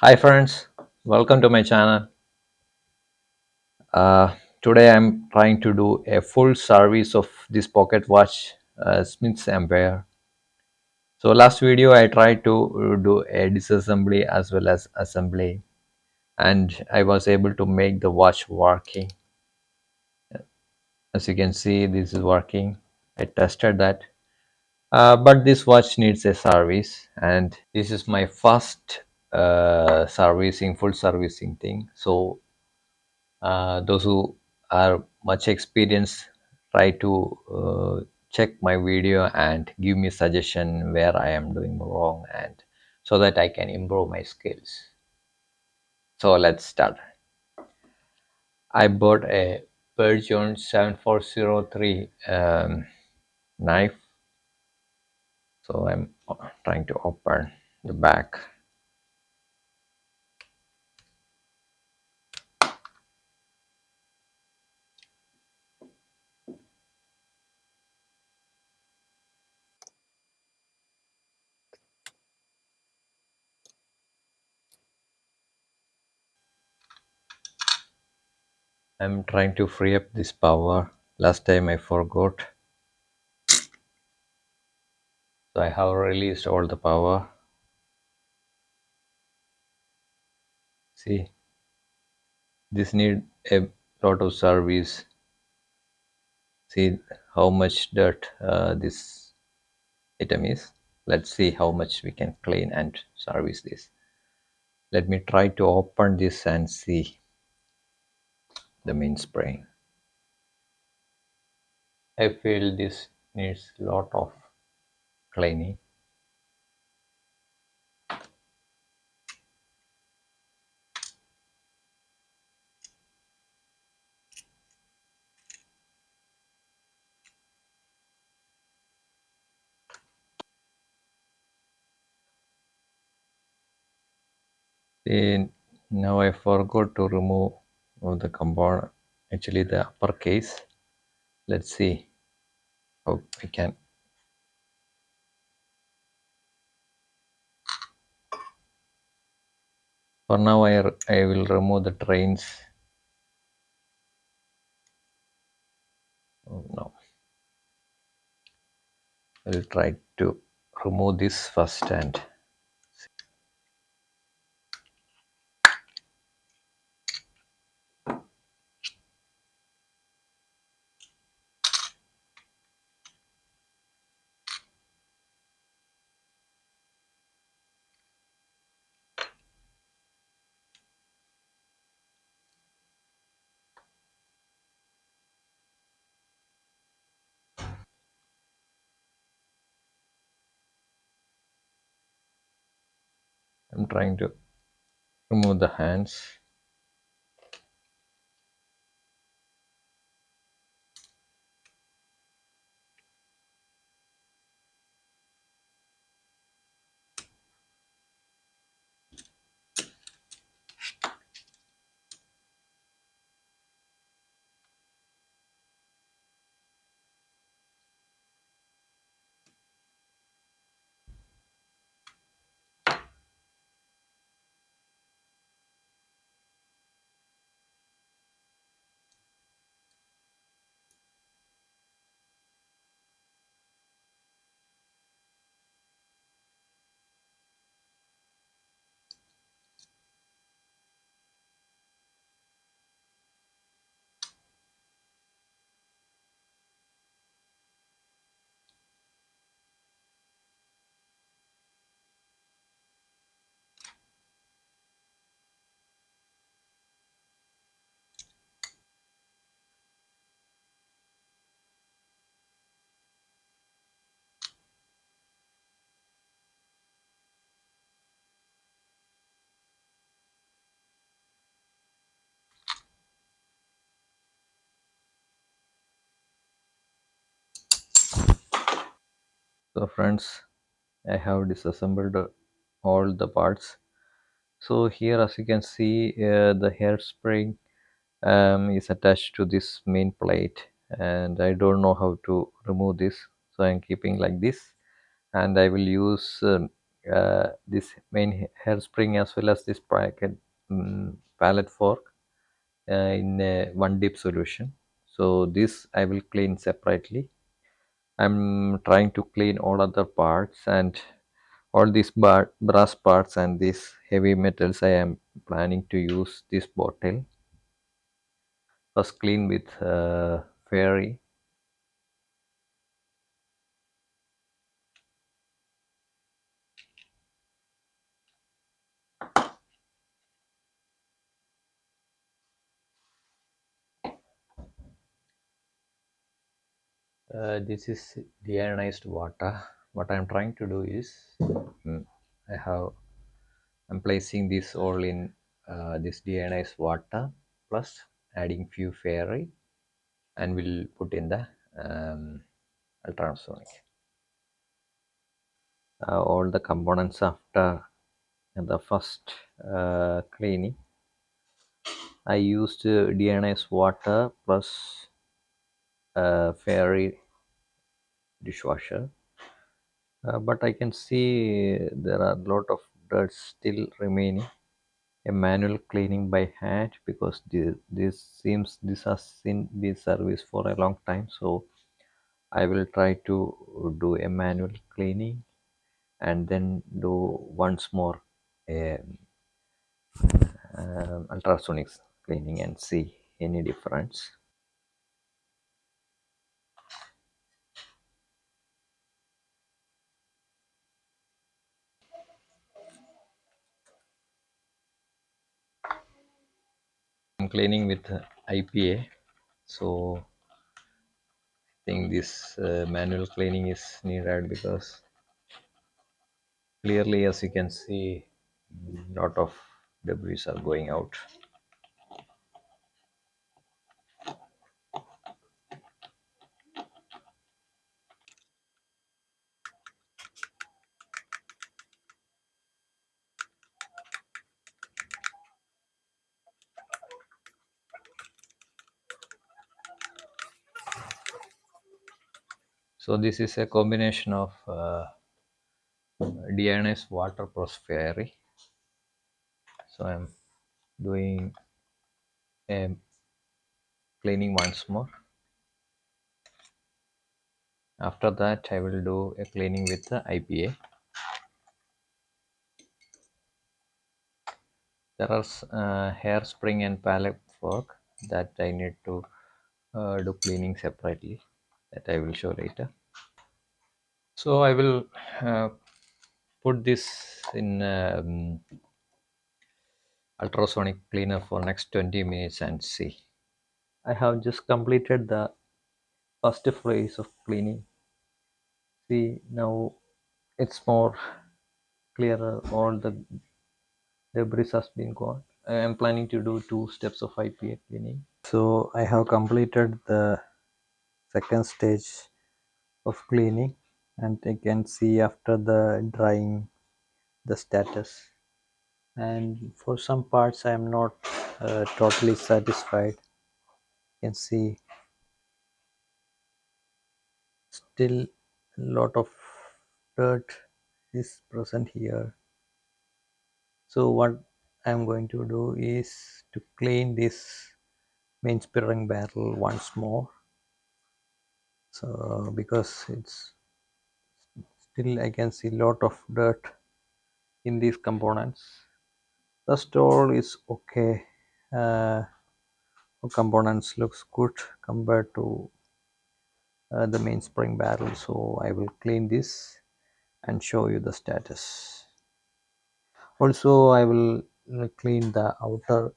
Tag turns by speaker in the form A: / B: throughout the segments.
A: Hi friends, welcome to my channel. Today I'm trying to do a full service of this pocket watch, SmithS Empire. So last video I tried to do a disassembly as well as assembly, and I was able to make the watch working. As you can see, this is working. I tested that, but this watch needs a service, and this is my first servicing, full servicing thing. So those who are much experienced try to check my video and give me suggestion where I am doing wrong, and so that I can improve my skills. So let's start. I bought a Bergeron 7403 knife. So I'm trying to open the back. I'm trying to free up this power. Last time I forgot, so I have released all the power. See, this need a lot of service. See how much dirt this item is. Let's see how much we can clean and service this. Let me try to open this and see the mainspring. I feel this needs a lot of cleaning. See, now I forgot to remove the component, actually the upper case. Let's see how we can. For now I will remove the trains. Oh, no, I'll try to remove this first, and I'm trying to remove the hands. So friends, I have disassembled all the parts. So here, as you can see, the hairspring is attached to this main plate, and I don't know how to remove this, so I'm keeping like this, and I will use this main hairspring as well as this bracket, palette fork in one dip solution. So this I will clean separately. I'm trying to clean all other parts, and all these brass parts and these heavy metals. I am planning to use this bottle first, clean with fairy. This is deionized water. What I'm trying to do is, mm, I have I'm placing this all in this deionized water plus adding few fairy, and we'll put in the ultrasonic. All the components after the first cleaning, I used deionized water plus fairy dishwasher, but I can see there are a lot of dirt still remaining. A manual cleaning by hand, because this has been serviced for a long time. So I will try to do a manual cleaning and then do once more a ultrasonics cleaning and see any difference. I'm cleaning with IPA, so I think this manual cleaning is needed, because clearly, as you can see, lot of debris are going out. So this is a combination of deionized water plus fairy. So I'm doing a cleaning once more. After that, I will do a cleaning with the IPA. There are hairspring and palette fork that I need to do cleaning separately, that I will show later. So I will uh, put this in ultrasonic cleaner for next 20 minutes and see. I have just completed the first phase of cleaning. See, now it's more clearer. All the debris has been gone. I am planning to do two steps of IPA cleaning. So I have completed the second stage of cleaning, and I can see after the drying the status. And for some parts I am not totally satisfied. You can see still a lot of dirt is present here. So what I'm going to do is to clean this main spring barrel once more. So because it's still, I can see lot of dirt in these components. The store is okay. uh, Components looks good compared to the main spring barrel. So I will clean this and show you the status. Also I will clean the outer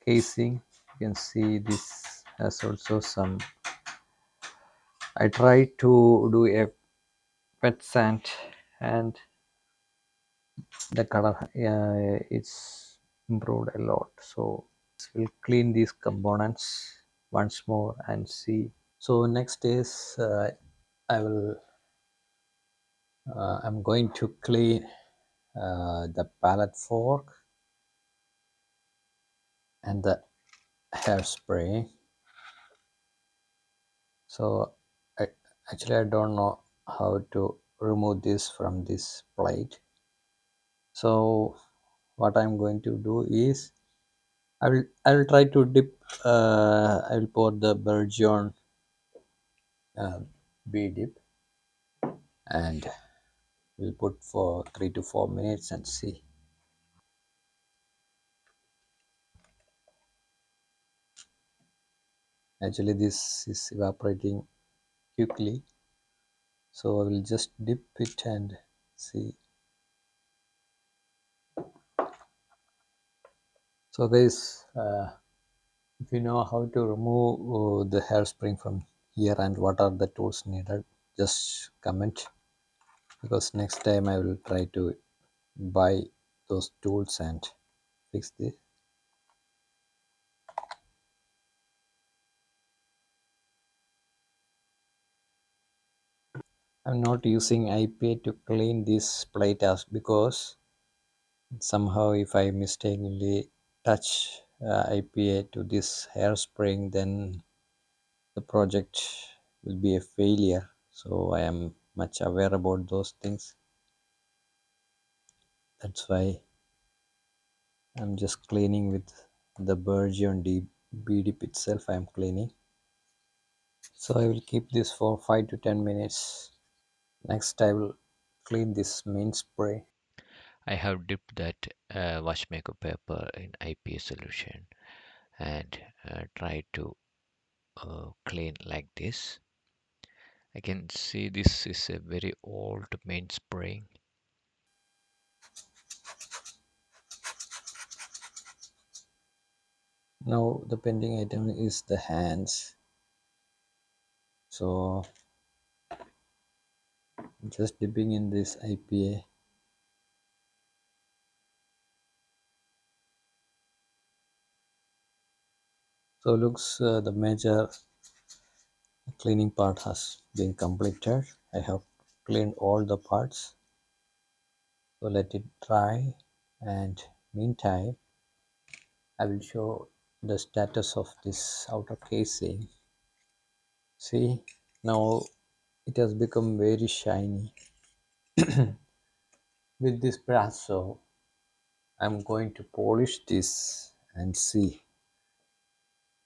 A: casing. You can see this has also some. I tried to do a wet sand, and the color it's improved a lot. So we'll clean these components once more and see. So next is I will I'm going to clean the palette fork and the hairspray. So I, actually I don't know how to
B: remove this from this plate. So what I'm going to do is I will try to dip. I will pour the bourgeon uh, bee dip and we'll put for 3 to 4 minutes and see. Actually, this is evaporating quickly, so I will just dip it and see. So guys, if you know how to remove the hairspring from here and what are the tools needed, just comment, because next time I will try to buy those tools and fix this. I'm not using IPA to clean this plate as because somehow if I mistakenly touch IPA to this hairspring, then the project will be a failure. So I am much aware about those things. That's why I'm just cleaning with the Burgeon dip itself. I'm cleaning. So I will keep this for 5 to 10 minutes. Next I will clean this main spray.
C: I have dipped that watchmaker paper in IPA solution and tried to clean like this. I can see this is a very old mainspring.
B: Now the pending item is the hands. So just dipping in this IPA. So looks the major cleaning part has been completed. I have cleaned all the parts. So let it dry, and meantime I will show the status of this outer casing. See, now it has become very shiny with this brush. So I'm going to polish this and see.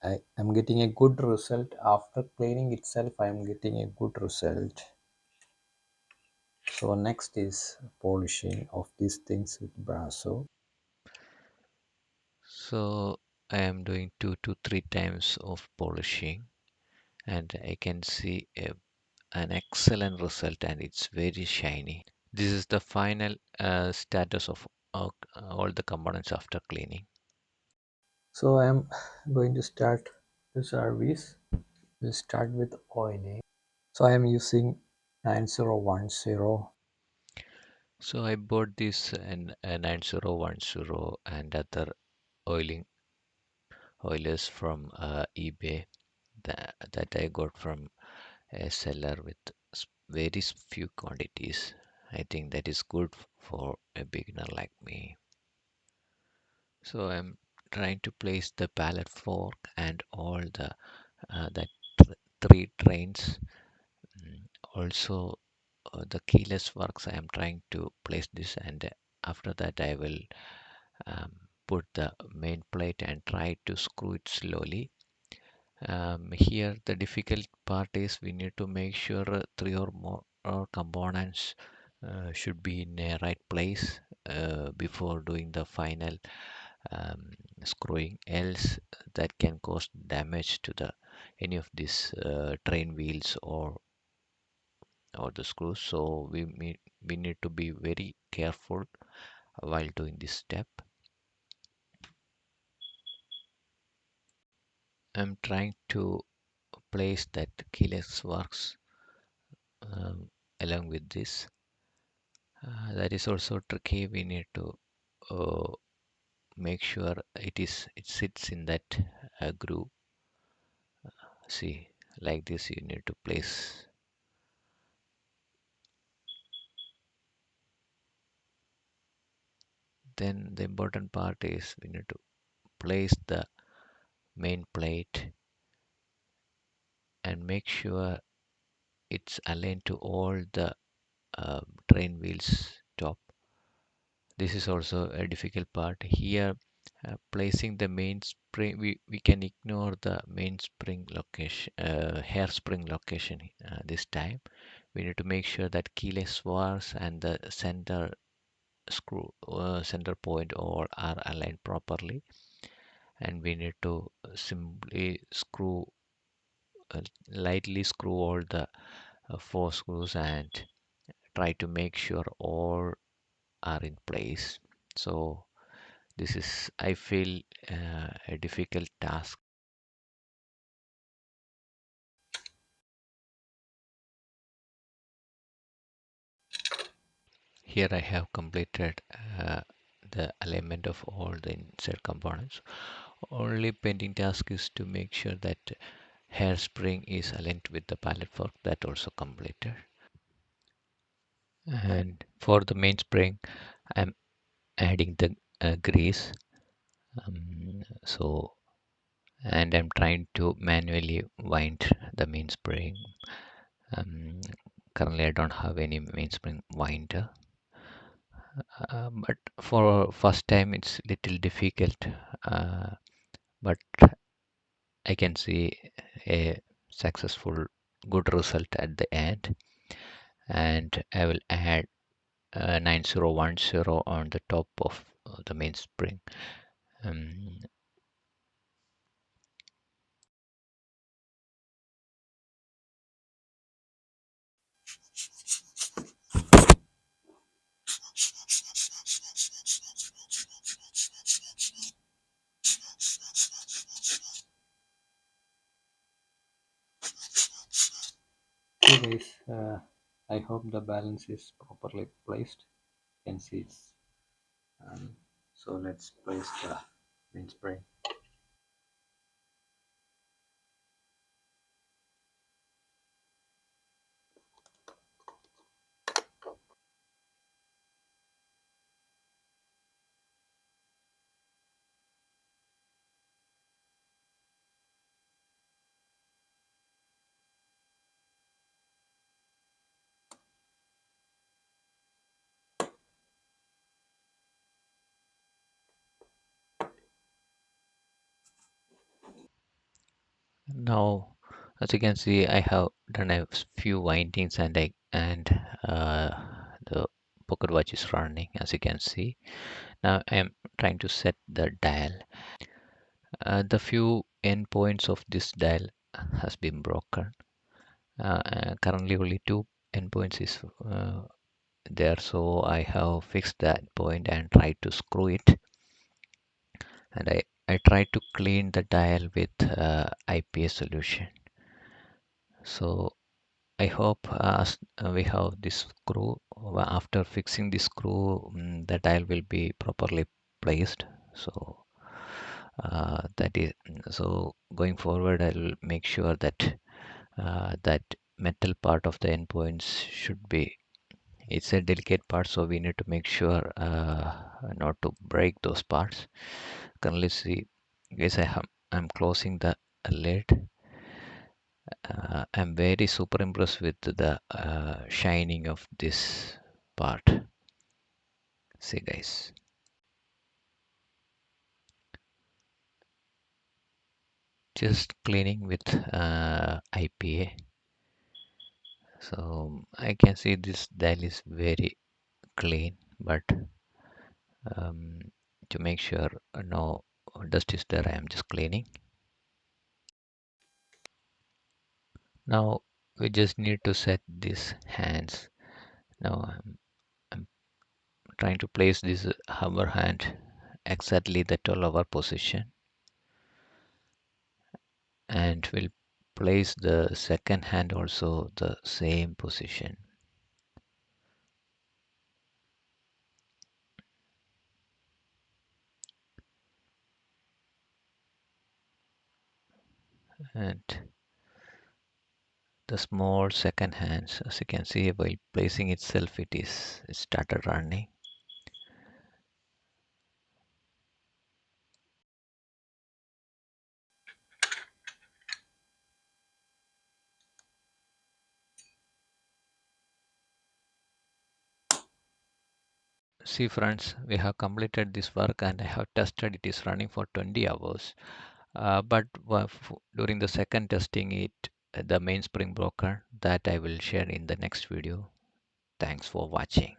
B: I am getting a good result after cleaning itself. I am getting a good result. So next is polishing of these things with brasso.
C: So I am doing 2 to 3 times of polishing and I can see an excellent result and it's very shiny. This is the final status of all the components after cleaning.
B: So I am going to start the service. We'll start with oiling. So I am using 9010.
C: So I bought this in 9010 and other oiling oilers from eBay that I got from a seller with very few quantities. I think that is good for a beginner like me. So I'm trying to place the pallet fork and all the three trains. Mm, Also, the keyless works. I am trying to place this, and after that, I will put the main plate and try to screw it slowly. Here, the difficult part is we need to make sure three or more components should be in a right place before doing the final um, screwing. Else, that can cause damage to the any of these train wheels or the screws. So we need to be very careful while doing this step. I'm trying to place that keyless works um, along with this. That is also tricky. We need to uh, make sure it sits in that groove. See, like this, you need to place. Then the important part is we need to place the main plate and make sure it's aligned to all the train wheels top. This is also a difficult part here. Placing the mainspring, we can ignore the mainspring location, hairspring location this time. We need to make sure that keyless bars and the center point all are aligned properly, and we need to simply lightly screw all the four screws and try to make sure all are in place. So this is, I feel, a difficult task. Here I have completed the alignment of all the inside components. Only pending task is to make sure that hairspring is aligned with the pallet fork. That also completed. And for the mainspring, I'm adding the grease. So, and I'm trying to manually wind the mainspring. Um, Currently, I don't have any mainspring winder, but for first time, it's little difficult. Uh, but I can see a successful good result at the end, and I will add 9010 on the top of the mainspring. Um,
B: Okay, guys. I hope the balance is properly placed. You can see it's. So let's place the mainspring.
C: Now, as you can see, I have done a few windings, and the pocket watch is running. As you can see, now I am trying to set the dial. The few endpoints of this dial has been broken. Currently, only two endpoints is there, so I have fixed that point and tried to screw it. And I tried to clean the dial with IPA solution. So I hope we have this screw. After fixing the screw, the dial will be properly placed. So that is so going forward, I'll make sure that that metal part of the endpoints should be. It's a delicate part, so we need to make sure not to break those parts. Currently, see, guys, I'm closing the lid. I'm very super impressed with the shining of this part. See, guys, just cleaning with IPA. So I can see this dial is very clean, but um, to make sure no dust is there, I am just cleaning. Now we just need to set these hands. Now I'm trying to place this hover hand exactly the 12-hour position, and we'll place the second hand also the same position. And the small second hands, as you can see, while placing itself, it started running. see friends, we have completed this work and I have tested it is running for 20 hours. But during the second testing, the main spring broken. That I will share in the next video. Thanks for watching.